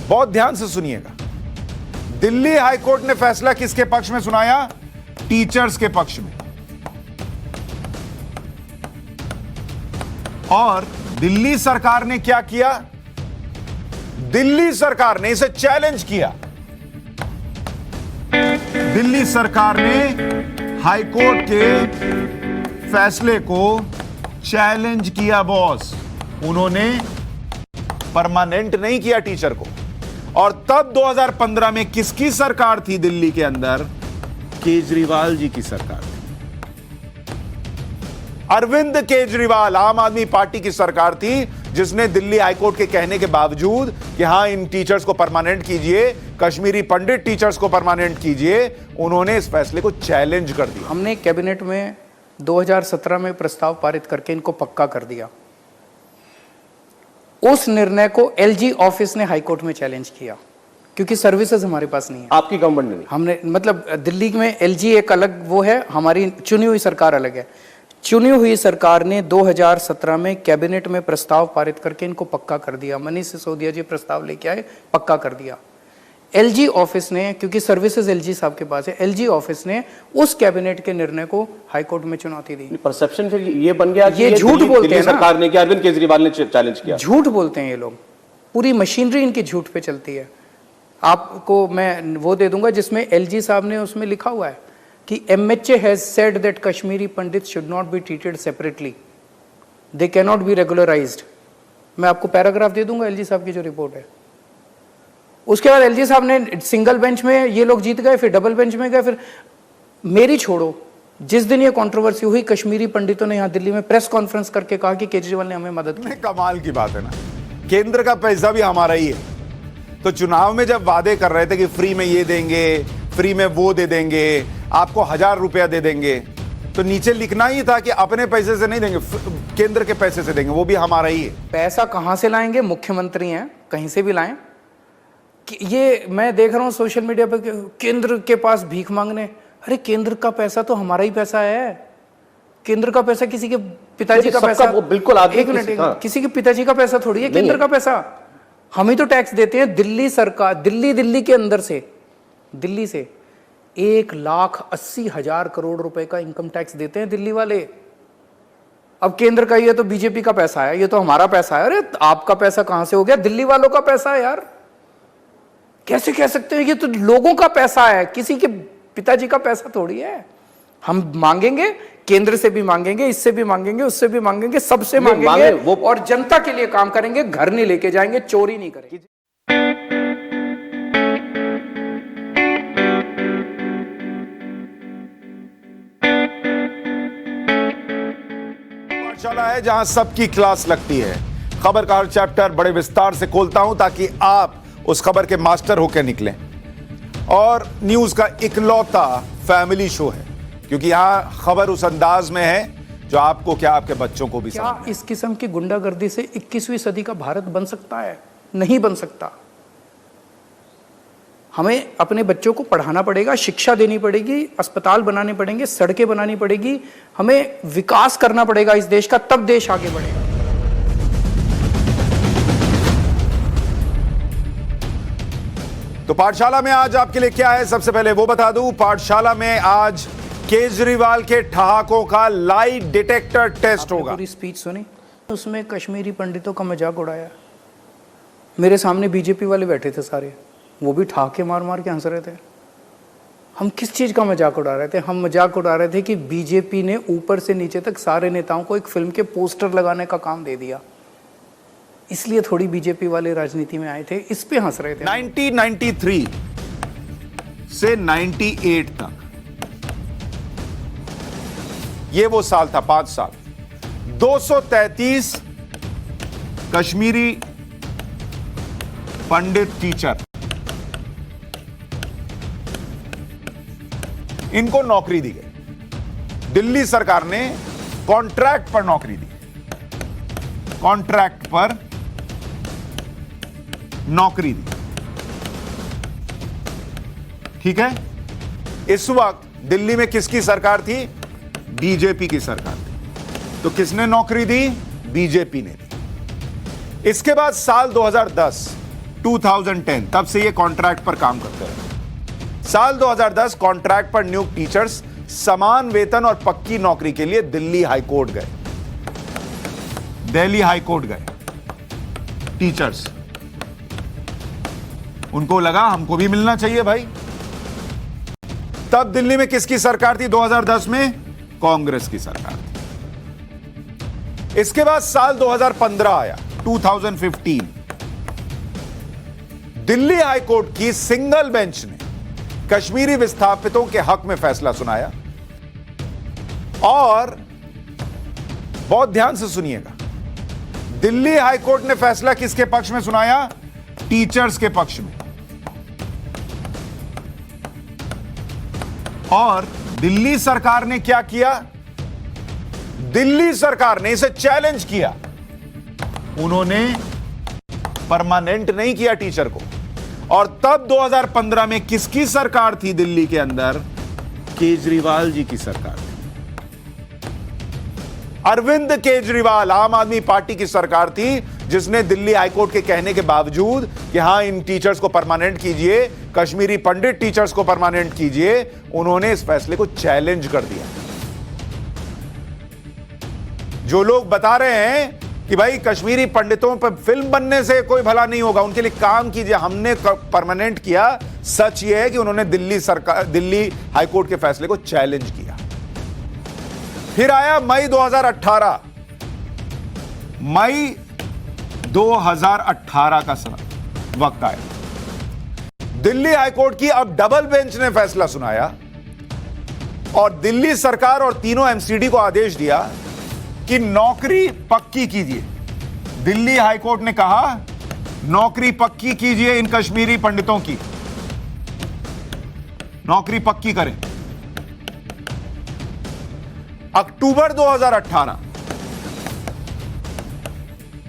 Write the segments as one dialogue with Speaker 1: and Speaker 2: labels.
Speaker 1: बहुत ध्यान से सुनिएगा। दिल्ली हाईकोर्ट ने फैसला किसके पक्ष में सुनाया? टीचर्स के पक्ष में। और दिल्ली सरकार ने क्या किया? दिल्ली सरकार ने इसे चैलेंज किया। दिल्ली सरकार ने हाईकोर्ट के फैसले को चैलेंज किया बॉस। उन्होंने परमानेंट नहीं किया टीचर को। और तब 2015 में किसकी सरकार थी दिल्ली के अंदर? केजरीवाल जी की सरकार थी। अरविंद केजरीवाल, आम आदमी पार्टी की सरकार थी, जिसने दिल्ली हाईकोर्ट के कहने के बावजूद कि हां इन टीचर्स को परमानेंट कीजिए, कश्मीरी पंडित टीचर्स को परमानेंट कीजिए, उन्होंने इस फैसले को चैलेंज कर दिया।
Speaker 2: हमने कैबिनेट में 2017 में प्रस्ताव पारित करके इनको पक्का कर दिया। उस निर्णय को एलजी ऑफिस ने हाईकोर्ट में चैलेंज किया, क्योंकि सर्विसेज हमारे पास नहीं है।
Speaker 3: आपकी गवर्नमेंट ने?
Speaker 2: हमने, मतलब दिल्ली में एलजी एक अलग वो है, हमारी चुनी हुई सरकार अलग है। चुनी हुई सरकार ने 2017 में कैबिनेट में प्रस्ताव पारित करके इनको पक्का कर दिया। मनीष सिसोदिया जी प्रस्ताव लेके आए, पक्का कर दिया। एलजी ऑफिस ने, क्योंकि सर्विसेज एलजी साहब के पास है, एलजी ऑफिस ने उस कैबिनेट के निर्णय को हाईकोर्ट में चुनौती दी।
Speaker 3: परसेप्शन फिर ये बन गया कि
Speaker 2: ये झूठ बोलते हैं ना,
Speaker 3: सरकार ने, कि अरविंद केजरीवाल ने चैलेंज किया।
Speaker 2: झूठ बोलते हैं ये लोग। पूरी मशीनरी इनकी झूठ पे चलती है। आपको मैं वो दे दूंगा जिसमें एलजी साहब ने उसमें लिखा हुआ है कि MHA has said that Kashmiri Pandits should not be treated separately. They cannot be regularized. मैं आपको पैराग्राफ दे दूंगा एलजी साहब की जो रिपोर्ट है। उसके बाद एलजी साहब ने सिंगल बेंच में ये लोग जीत गए, फिर डबल बेंच में गए, फिर मेरी छोड़ो, जिस दिन ये कंट्रोवर्सी हुई, कश्मीरी पंडितों ने यहाँ दिल्ली में प्रेस कॉन्फ्रेंस करके कहा कि केजरीवाल ने हमें मदद की।
Speaker 1: कमाल की बात है ना, केंद्र का पैसा भी हमारा ही है। तो चुनाव में जब वादे कर रहे थे कि फ्री में ये देंगे, फ्री में वो दे देंगे, आपको 1000 रुपया दे देंगे, तो नीचे लिखना ही था कि अपने पैसे से नहीं देंगे, केंद्र के पैसे से देंगे, वो भी हमारा ही है।
Speaker 2: पैसा कहां से लाएंगे? मुख्यमंत्री हैं, कहीं से भी लाएं। ये मैं देख रहा हूं सोशल मीडिया पे, केंद्र के पास भीख मांगने। अरे केंद्र का पैसा तो हमारा ही पैसा है। केंद्र का पैसा किसी के पिताजी का पैसा,
Speaker 3: वो बिल्कुल
Speaker 2: एक मिनट, किसी के पिताजी का पैसा थोड़ी है केंद्र का पैसा। हम ही तो टैक्स देते हैं। दिल्ली सरकार, दिल्ली के अंदर से, दिल्ली से 1,80,000 करोड़ रुपए का इनकम टैक्स देते हैं दिल्ली वाले। अब केंद्र का ये तो बीजेपी का पैसा है, ये तो हमारा पैसा है। अरे आपका पैसा कहां से हो गया? दिल्ली वालों का पैसा है यार। कैसे कह सकते हैं? ये तो लोगों का पैसा है, किसी के पिताजी का पैसा थोड़ी है। हम मांगेंगे, केंद्र से भी मांगेंगे, इससे भी मांगेंगे, उससे भी मांगेंगे, सबसे मांगेंगे, और जनता के लिए काम करेंगे। घर नहीं लेके जाएंगे, चोरी नहीं करेंगे।
Speaker 1: पाठशाला है जहां सबकी क्लास लगती है। खबर का हर चैप्टर बड़े विस्तार से खोलता हूं ताकि आप उस खबर के मास्टर होकर निकलें। और न्यूज का इकलौता फैमिली शो है, क्योंकि यहां खबर उस अंदाज में है जो आपको क्या, आपके बच्चों को भी
Speaker 2: क्या इस किस्म की गुंडागर्दी से 21वीं सदी का भारत बन सकता है? नहीं बन सकता। हमें अपने बच्चों को पढ़ाना पड़ेगा, शिक्षा देनी पड़ेगी, अस्पताल बनाने पड़ेंगे, सड़कें बनानी पड़ेगी, हमें विकास करना पड़ेगा इस देश का, तब देश आगे बढ़ेगा।
Speaker 1: तो पाठशाला में आज आपके लिए क्या है, सबसे पहले वो बता दूं। पाठशाला में आज केजरीवाल के ठहाकों का लाई डिटेक्टर टेस्ट होगा।
Speaker 2: पूरी स्पीच सुनी, उसमें कश्मीरी पंडितों का मजाक उड़ाया। मेरे सामने बीजेपी वाले बैठे थे सारे, वो भी ठहाके मार मार के हंस रहे थे। हम किस चीज का मजाक उड़ा रहे थे? हम मजाक उड़ा रहे थे कि बीजेपी ने ऊपर से नीचे तक सारे नेताओं को एक फिल्म के पोस्टर लगाने का काम दे दिया, इसलिए थोड़ी बीजेपी वाले राजनीति में आए थे, इस पे हंस रहे थे।
Speaker 1: 1993 से 98 तक ये वो साल था, 5 साल। 233 कश्मीरी पंडित टीचर, इनको नौकरी दी गई। दिल्ली सरकार ने कॉन्ट्रैक्ट पर नौकरी दी, कॉन्ट्रैक्ट पर नौकरी दी। ठीक है। इस वक्त दिल्ली में किसकी सरकार थी? बीजेपी की सरकार थी। तो किसने नौकरी दी? बीजेपी ने दी। इसके बाद साल 2010 2010 तब से ये कॉन्ट्रैक्ट पर काम करते रहे। साल 2010 कॉन्ट्रैक्ट पर नियुक्त टीचर्स समान वेतन और पक्की नौकरी के लिए दिल्ली हाईकोर्ट गए। दिल्ली हाईकोर्ट गए टीचर्स, उनको लगा हमको भी मिलना चाहिए भाई। तब दिल्ली में किसकी सरकार थी 2010 में? कांग्रेस की सरकार थी। इसके बाद साल 2015 आया, 2015। दिल्ली हाईकोर्ट की सिंगल बेंच ने कश्मीरी विस्थापितों के हक में फैसला सुनाया। और बहुत ध्यान से सुनिएगा, दिल्ली हाईकोर्ट ने फैसला किसके पक्ष में सुनाया? टीचर्स के पक्ष में। और दिल्ली सरकार ने क्या किया? दिल्ली सरकार ने इसे चैलेंज किया। उन्होंने परमानेंट नहीं किया टीचर को। और तब 2015 में किसकी सरकार थी दिल्ली के अंदर? केजरीवाल जी की सरकार थी। अरविंद केजरीवाल, आम आदमी पार्टी की सरकार थी, जिसने दिल्ली हाईकोर्ट के कहने के बावजूद कि हां इन टीचर्स को परमानेंट कीजिए, कश्मीरी पंडित टीचर्स को परमानेंट कीजिए, उन्होंने इस फैसले को चैलेंज कर दिया। जो लोग बता रहे हैं कि भाई कश्मीरी पंडितों पर फिल्म बनने से कोई भला नहीं होगा, उनके लिए काम कीजिए, हमने परमानेंट किया। सच यह है कि उन्होंने दिल्ली हाईकोर्ट के फैसले को चैलेंज किया। फिर आया मई 2018। मई 2018 का समय वक्त आया। दिल्ली हाईकोर्ट की अब डबल बेंच ने फैसला सुनाया और दिल्ली सरकार और तीनों एमसीडी को आदेश दिया कि नौकरी पक्की कीजिए। दिल्ली हाईकोर्ट ने कहा नौकरी पक्की कीजिए, इन कश्मीरी पंडितों की नौकरी पक्की करें। अक्टूबर 2018।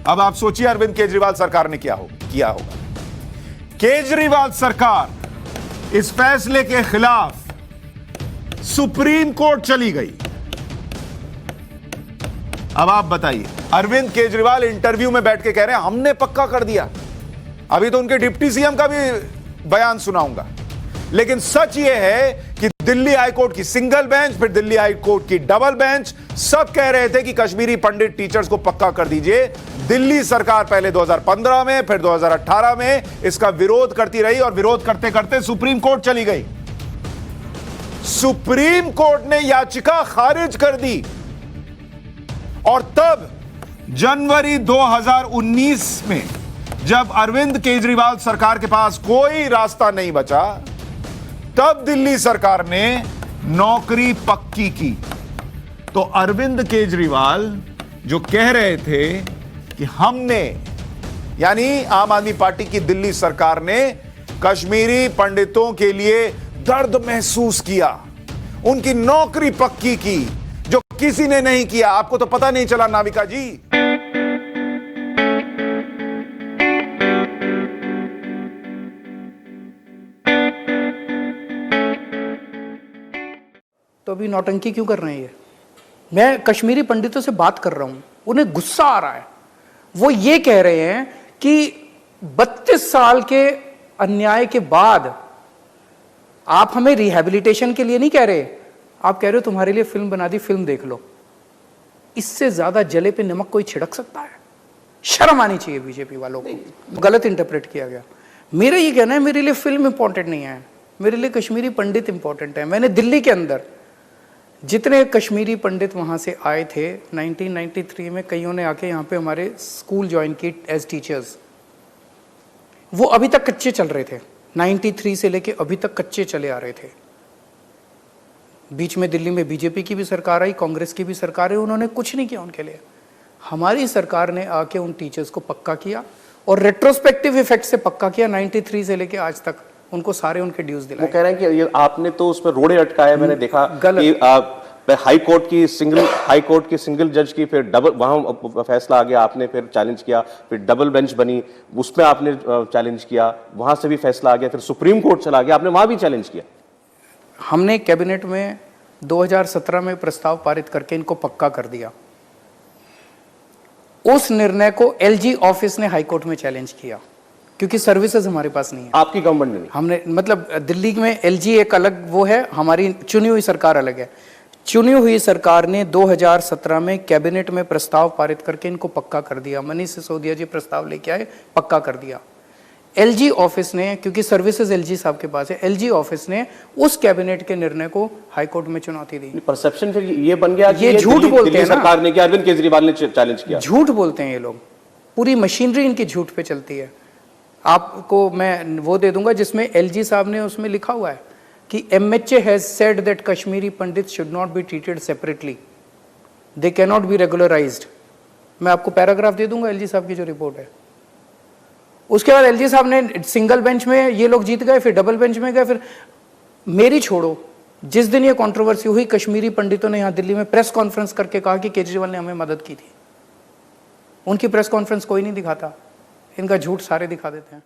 Speaker 1: अब आप सोचिए अरविंद केजरीवाल सरकार ने किया होगा। केजरीवाल सरकार इस फैसले के खिलाफ सुप्रीम कोर्ट चली गई। अब आप बताइए, अरविंद केजरीवाल इंटरव्यू में बैठ के कह रहे हैं हमने पक्का कर दिया। अभी तो उनके डिप्टी सीएम का भी बयान सुनाऊंगा। लेकिन सच यह है कि दिल्ली हाईकोर्ट की सिंगल बेंच, फिर दिल्ली हाईकोर्ट की डबल बेंच, सब कह रहे थे कि कश्मीरी पंडित टीचर्स को पक्का कर दीजिए। दिल्ली सरकार पहले 2015 में, फिर 2018 में इसका विरोध करती रही और विरोध करते करते सुप्रीम कोर्ट चली गई। सुप्रीम कोर्ट ने याचिका खारिज कर दी और तब जनवरी 2019 में जब अरविंद केजरीवाल सरकार के पास कोई रास्ता नहीं बचा, तब दिल्ली सरकार ने नौकरी पक्की की। तो अरविंद केजरीवाल जो कह रहे थे कि हमने, यानी आम आदमी पार्टी की दिल्ली सरकार ने कश्मीरी पंडितों के लिए दर्द महसूस किया, उनकी नौकरी पक्की की, जो किसी ने नहीं किया। आपको तो पता नहीं चला नाविका जी।
Speaker 2: तो अभी नौटंकी क्यों कर रहे हैं ये? मैं कश्मीरी पंडितों से बात कर रहा हूं, उन्हें गुस्सा आ रहा है। वो ये कह रहे हैं कि 32 साल के अन्याय के बाद आप हमें रिहैबिलिटेशन के लिए नहीं कह रहे, आप कह रहे हो तुम्हारे लिए फिल्म बना दी, फिल्म देख लो। इससे ज्यादा जले पे नमक कोई छिड़क सकता है? शर्म आनी चाहिए बीजेपी वालों को। गलत इंटरप्रेट किया गया। मेरा ये कहना है मेरे लिए फिल्म इंपॉर्टेंट नहीं है, मेरे लिए कश्मीरी पंडित इंपॉर्टेंट है। मैंने दिल्ली के अंदर जितने कश्मीरी पंडित वहाँ से आए थे 1993 में, कईयों ने आके यहाँ पे हमारे स्कूल ज्वाइन की एज टीचर्स। वो अभी तक कच्चे चल रहे थे, 93 से लेके अभी तक कच्चे चले आ रहे थे। बीच में दिल्ली में बीजेपी की भी सरकार आई, कांग्रेस की भी सरकार आई, उन्होंने कुछ नहीं किया उनके लिए। हमारी सरकार ने आके उन टीचर्स को पक्का किया और रेट्रोस्पेक्टिव इफेक्ट से पक्का किया। 93 से लेके आज तक उनको सारे उनके ड्यूज दिलाए।
Speaker 3: वो कह रहे हैं कि ये आपने तो उसमें रोड़े अटकाए। मैंने देखा कि हाई कोर्ट की सिंगल जज की फिर डबल, वहां फैसला आ गया, आपने फिर चैलेंज किया, फिर डबल बेंच बनी, उसमें आपने चैलेंज किया, वहां से भी फैसला आ गया, फिर सुप्रीम कोर्ट चला गया, आपने वहां भी चैलेंज किया।
Speaker 2: हमने कैबिनेट में 2017 में प्रस्ताव पारित करके इनको पक्का कर दिया। उस निर्णय को एलजी ऑफिस ने हाईकोर्ट में चैलेंज किया। क्योंकि सर्विसेज हमारे पास नहीं है।
Speaker 3: आपकी गवर्नमेंट ने नहीं।
Speaker 2: हमने मतलब दिल्ली में एलजी एक अलग वो है, हमारी चुनी हुई सरकार अलग है। चुनी हुई सरकार ने 2017 में कैबिनेट में प्रस्ताव पारित करके इनको पक्का कर दिया। मनीष सिसोदिया जी प्रस्ताव लेके आए, पक्का कर दिया। एलजी ऑफिस ने, क्योंकि सर्विसेज एलजी साहब के पास है, एलजी ऑफिस ने उस कैबिनेट के निर्णय को हाईकोर्ट में चुनौती दी।
Speaker 3: परसेप्शन फिर ये बन गया कि
Speaker 2: ये झूठ बोलते हैं ना,
Speaker 3: सरकार ने, कि अरविंद केजरीवाल ने चैलेंज किया।
Speaker 2: झूठ बोलते हैं ये लोग, पूरी मशीनरी इनकी झूठ पे चलती है। आपको मैं वो दे दूंगा जिसमें एलजी साहब ने उसमें लिखा हुआ है कि MHA has said that Kashmiri Pandit should not be treated separately, they can not be regularized. मैं आपको पैराग्राफ दे दूंगा एलजी साहब की जो रिपोर्ट है। उसके बाद एलजी साहब ने सिंगल बेंच में ये लोग जीत गए, फिर डबल बेंच में गए, फिर मेरी छोड़ो, जिस दिन ये कंट्रोवर्सी हुई कश्मीरी पंडितों ने यहाँ दिल्ली में प्रेस कॉन्फ्रेंस करके कहा कि केजरीवाल ने हमें मदद की थी। उनकी प्रेस कॉन्फ्रेंस कोई नहीं दिखाता, इनका झूठ सारे दिखा देते हैं।